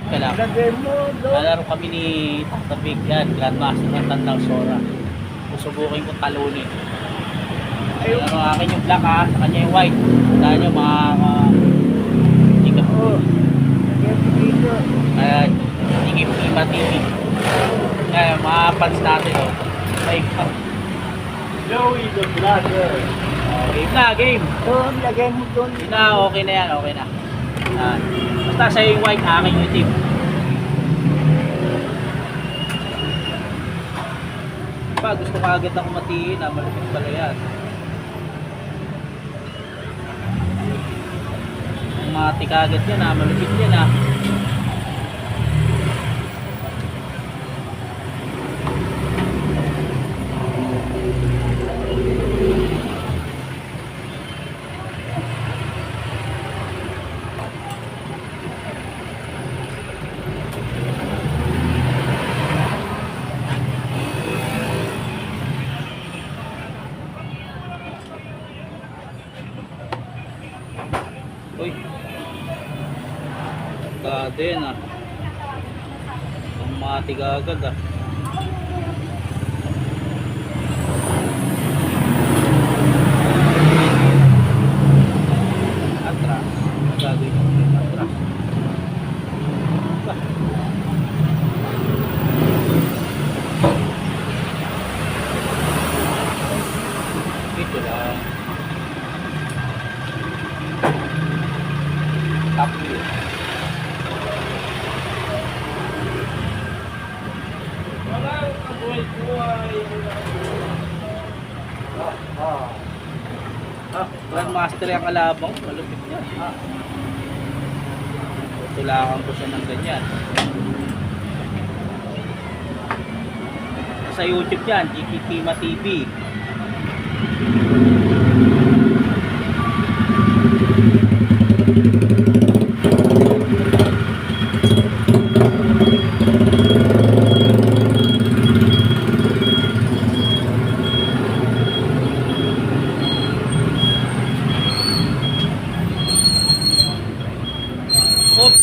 ka lang. Lagay mo doon. Lalaro kami ni Taktabig yan, Grandmaster ng Tandang Sora. Susubukin ko talunin. Ayun. Ano akin yung black ha, sa kanya yung white. Dahil yung mga higap. Oo. Lagay mo dito. Kaya higip iba TV. Kaya mga fans natin oh. Like, Joey the Brother. game na, game. Doon, lagay mo doon. Yun na, okay na yan, okay na. Yan. Basta sa'yo yung white, akin yung itim. Pa, gusto ka agad na kumatiin, malupit pala yan. Mati ka agad yan, malupit yan ah. Uy. Kaden ah. Mati ka agad ah. Atras. Gagawin ko atras. Bah. Ito lang. Top view. Grandmaster yung kalabang, malupit yan. Tutulakan ko siya ng ganyan. Sa YouTube yan, GTPima TV.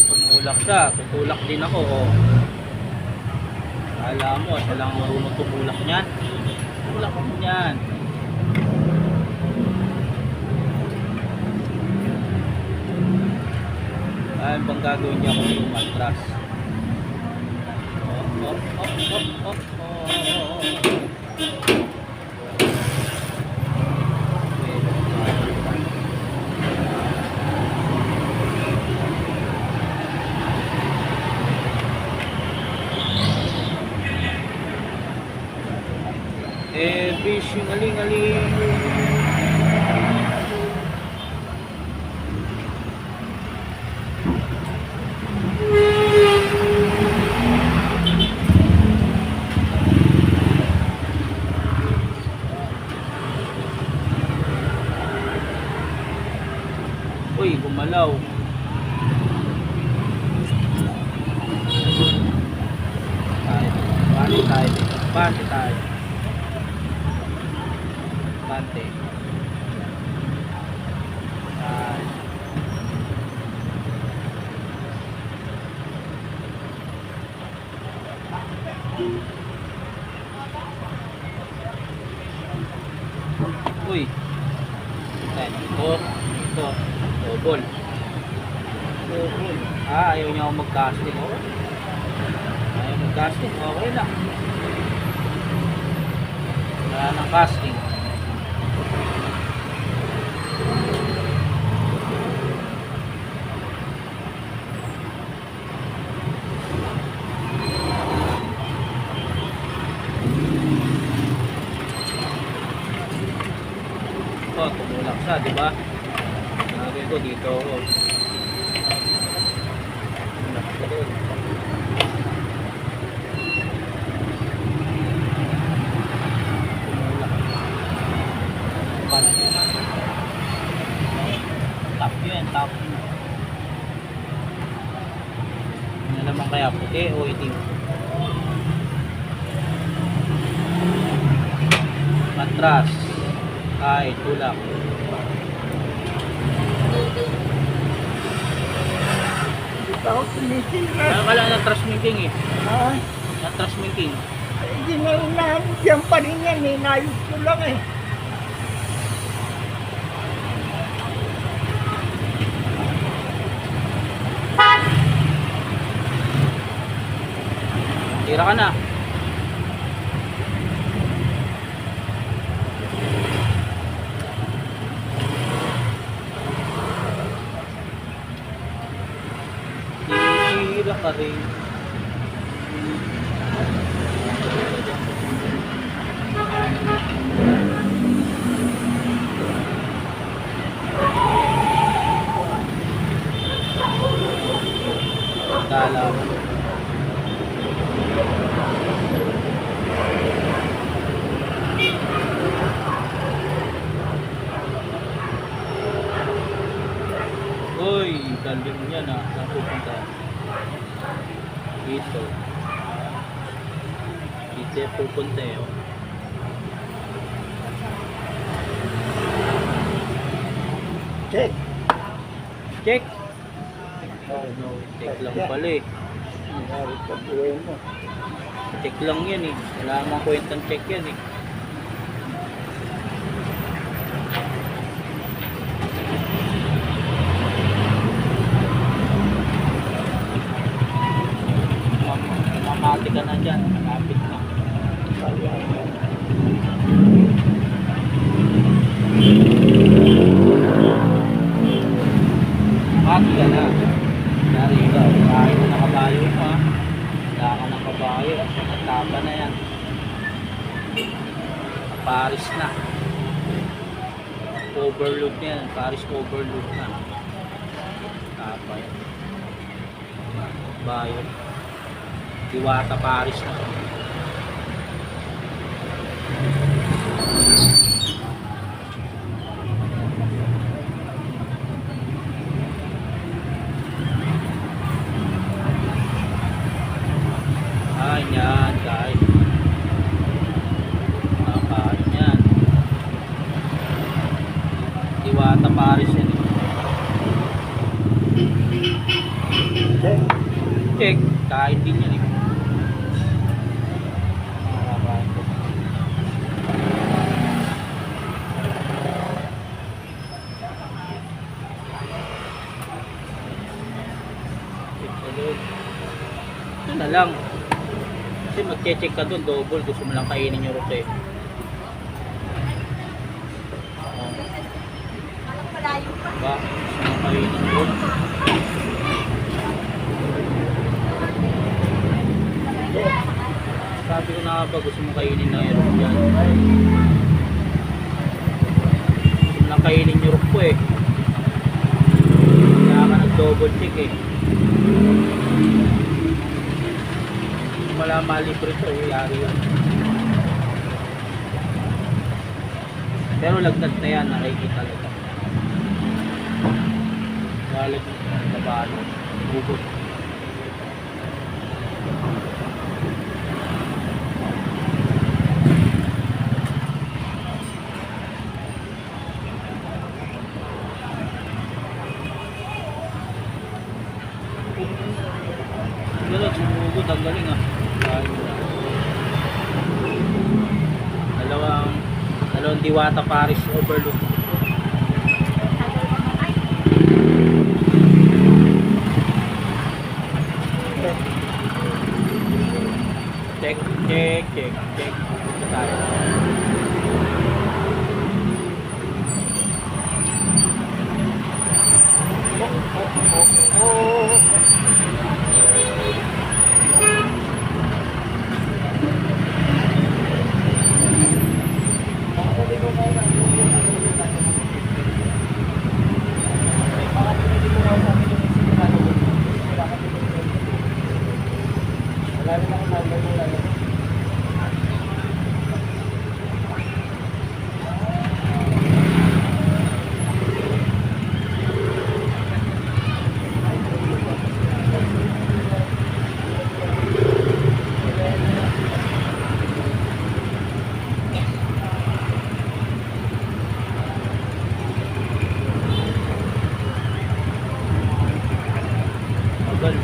Tumulak siya, tutulak din ako oh. Alam mo, siya lang marunong tumulak niyan. Tulak mo niyan. Ano bang gagawin niya kung yung matras? Fish yung aling-aling. Uy, gumalaw. Bante tayo. Bante. Uy. Ito. Double. Ayaw niya akong mag-casting. Ayaw mag-casting. Okay na. Wala ng casting. Tumulak siya, di ba? Sabi ko dito ako. Tumulak siya doon. Top yun, top. Ano naman kaya, puti o itim? Matras. Ay, tulak. Ako tumitira. Kaya ka lang na-transmitting eh. Ha? Na-transmitting. Hindi na inahanap yan pa rin yan. Inayos ko lang eh. Tira ka na. Tira ka rin. Tala. Uy, galing yan ah. Saan pupunta? Dito. Dito yan pupunta eh. Oh. Check. Check! Oh, no. Check lang pala eh. Nangyari sa buhay mo. Check lang yan eh. Wala namang kwentang check yan eh. Mamati ka na dyan. Malapit na. Mati ka na. Dari ka. Kahit na nakabayo pa. Wala ka ng kabayo. Natapa na yan. Paris na. Overload na yan. Paris overload na. Tapa yan. Bayo. Diwata Paris na. Yan guys. Yan. Diwata Paris yan. Check. Check. Kahit din yan eh. Ito na lang. Kasi mag-check ka doon, double. Gusto mo lang kainin yung rote. Diba? Gusto mo kainin yun. Sabi ko na ba, gusto mo kainin na yung rote dyan. Gusto mo lang kainin yung rote ko eh. Kaya ka nag-double check eh. Wala malibre ito, yari yun. Pero lagnat na yan, nakikita talaga. Walag ng kabalo, bubot. Ganun, sumugod, ang galing ah. Dalawang Diwata Paris overload. Check. Ito tayo. Tagal.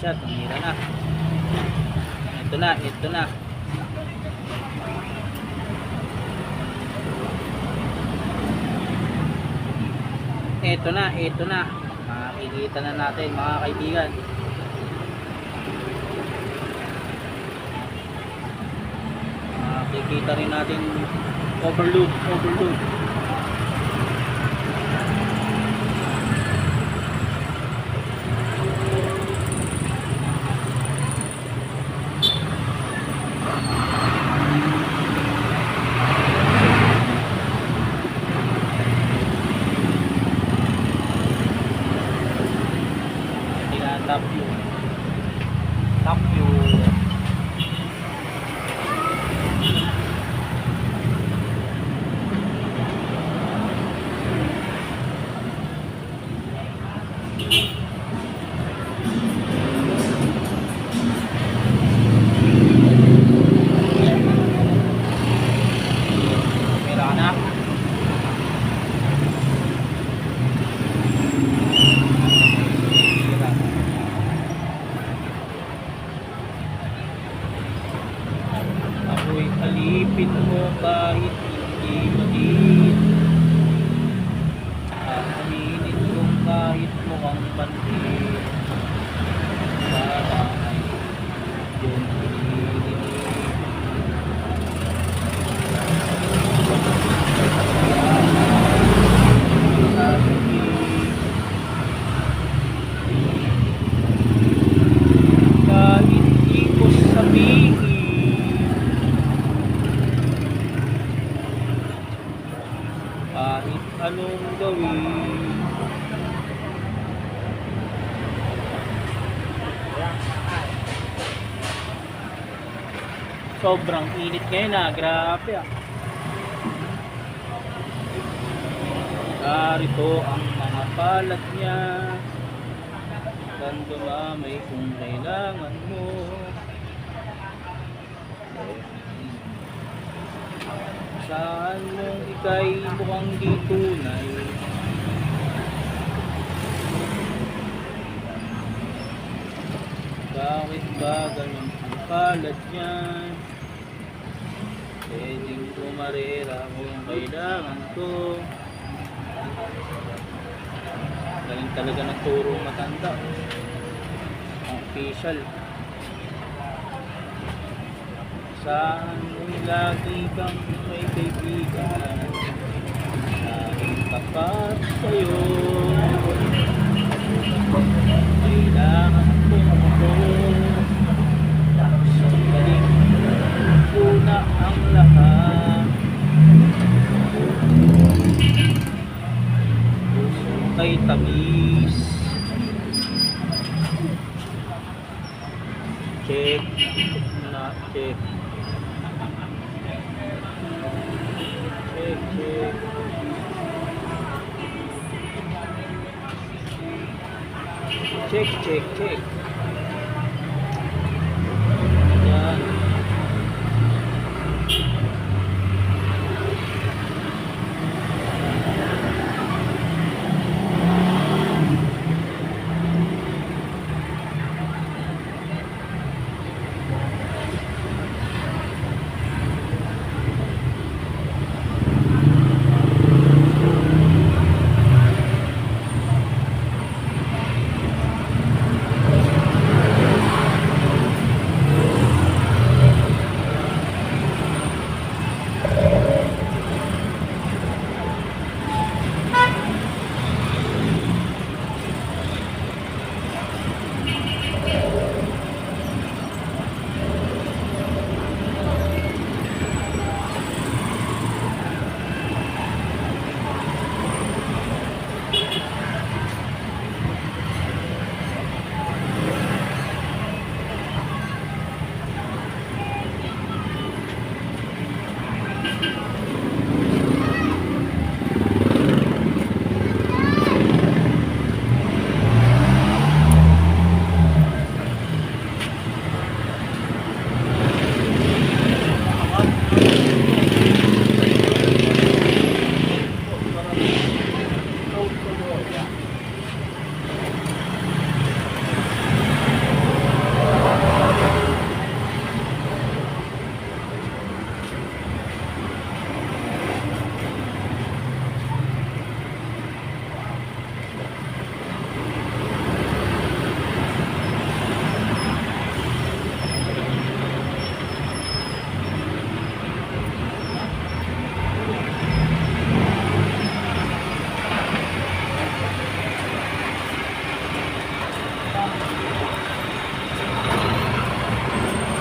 siya, tumira na. Ito na, ito na. Ito na, ito na. Makikita na natin mga kaibigan. Makikita rin natin overload, overload. Top view. Top view. Mira ka na. Ako'y alipin mo kahit hindi magin. Aminin ko kahit mukhang pansin. Para ay yung hinihinig. Kahit di ko sabihin, kahit anong gawin, sobrang init ngayon grabe Narito ang mga palad niya, saan dumamay kung kailangan mo. Saan mong ika'y mukhang di tunay. Bakit ba ganun ang palad niyan? Pwedeng kumarera kung kailangan ko. Galing talaga ng turong matanda. Ang official. Saan mo'y lagi kang may kaibigan, sa'king tapat sa'yo. Kailangan ko ako, sanggaling ko na ang lahat. Puso kay tamis. Check na check. Check, check. Check, check, check. Yan.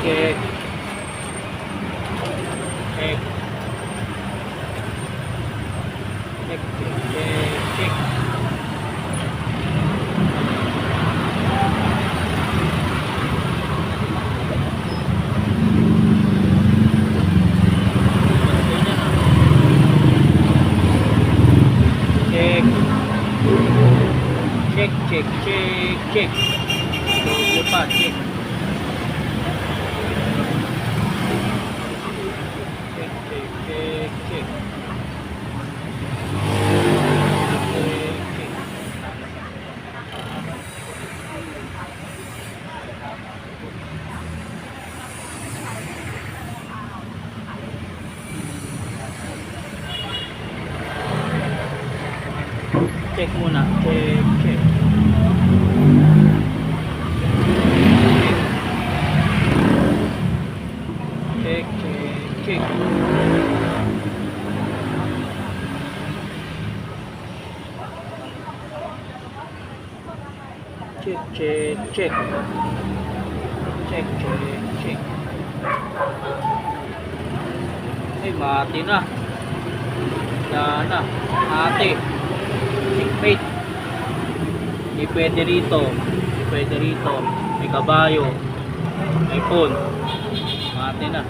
Check. Check. Check, check, check, check. Check. Check, check, check, check. Double pa, check. Check, check, check, check. Check, check. Check muna. Check, check. Check, check, check. Check, check, check. Check, check, check. Ay, mati na. Yan na. Mati. Checkmate. Hindi pwede rito. Hindi pwede rito. May kabayo. May phone. Mati na.